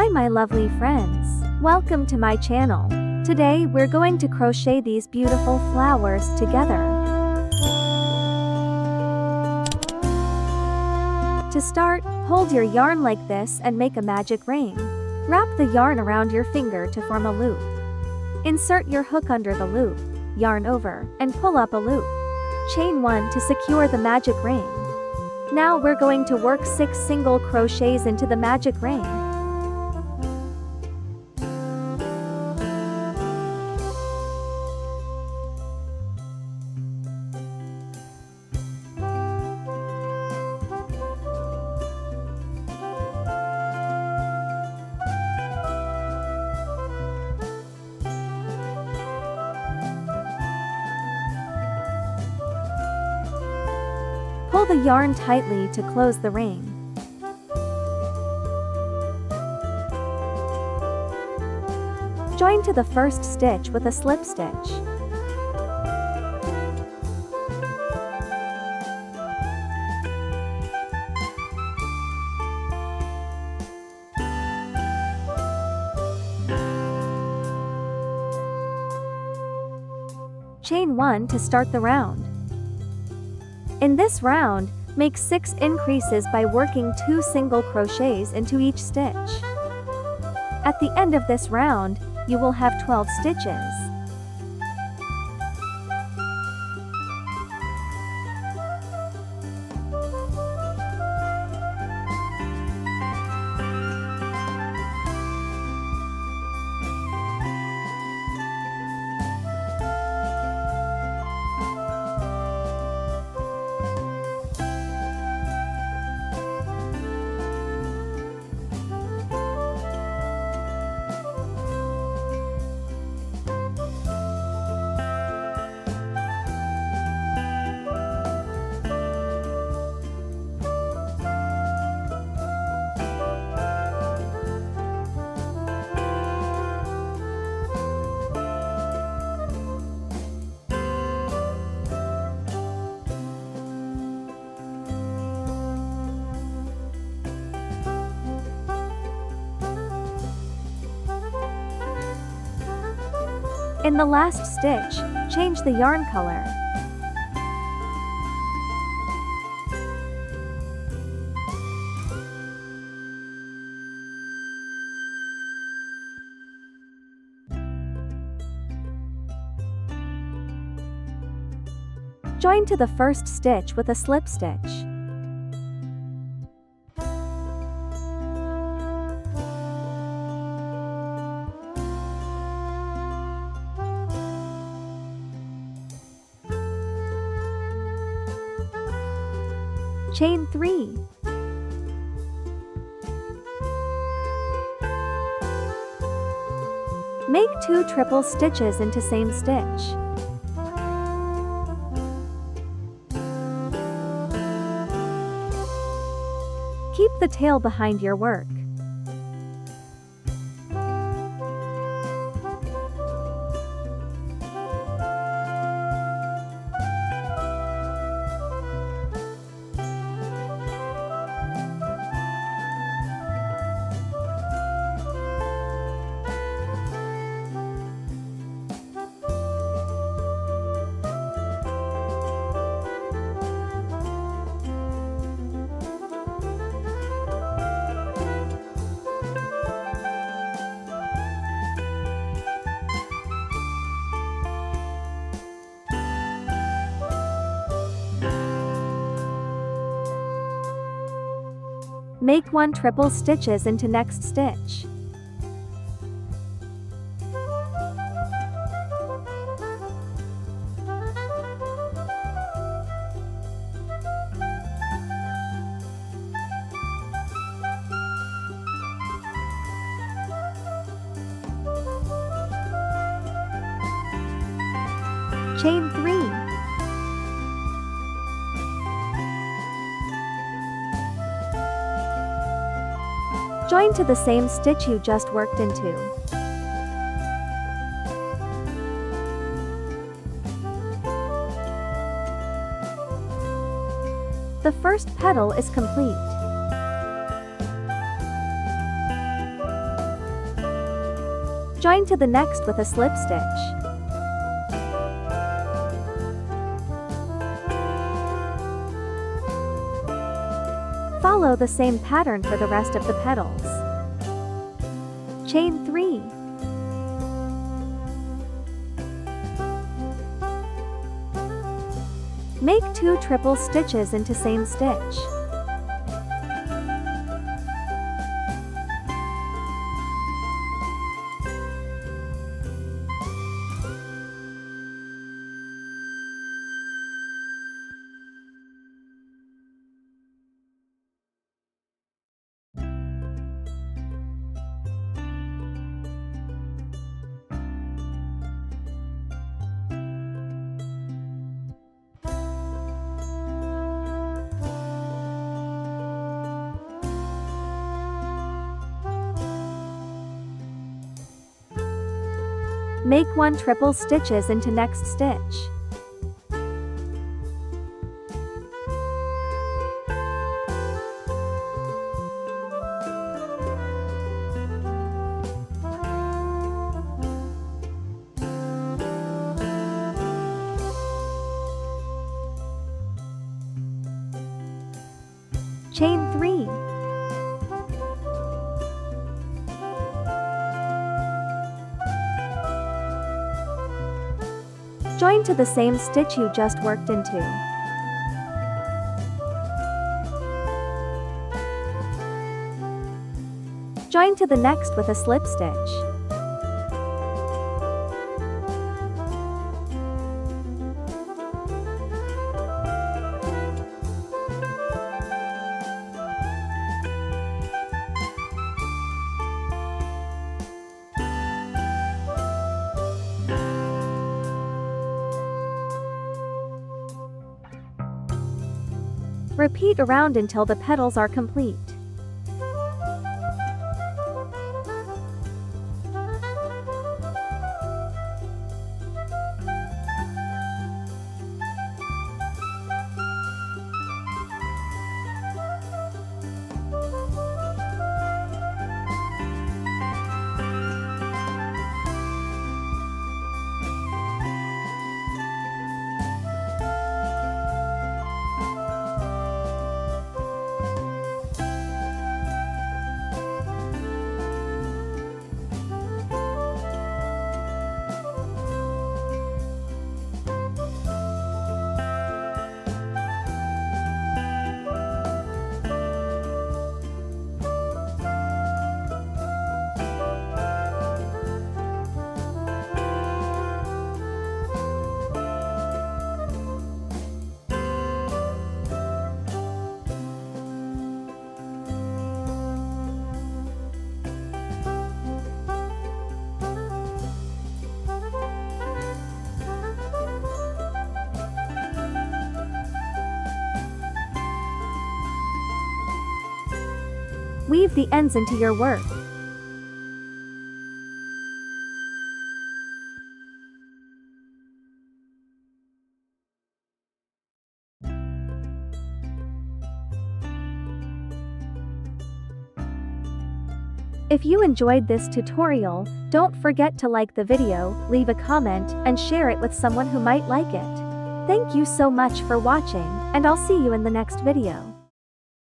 Hi my lovely friends. Welcome to my channel. Today we're going to crochet these beautiful flowers together. To start, hold your yarn like this and make a magic ring. Wrap the yarn around your finger to form a loop. Insert your hook under the loop, yarn over, and pull up a loop. Chain 1 to secure the magic ring. Now we're going to work 6 single crochets into the magic ring. Pull the yarn tightly to close the ring. Join to the first stitch with a slip stitch. Chain 1 to start the round. In this round, make 6 increases by working 2 single crochets into each stitch. At the end of this round, you will have 12 stitches. In the last stitch, change the yarn color. Join to the first stitch with a slip stitch. Chain 3. Make 2 triple stitches into same stitch. Keep the tail behind your work. Make 1 triple stitches into next stitch. Chain 3. Join to the same stitch you just worked into. The first petal is complete. Join to the next with a slip stitch. Follow the same pattern for the rest of the petals. Chain 3. Make 2 triple stitches into same stitch. Make 1 triple stitches into next stitch. Chain 3. Join to the same stitch you just worked into. Join to the next with a slip stitch. Repeat around until the petals are complete. Weave the ends into your work. If you enjoyed this tutorial, don't forget to like the video, leave a comment, and share it with someone who might like it. Thank you so much for watching, and I'll see you in the next video.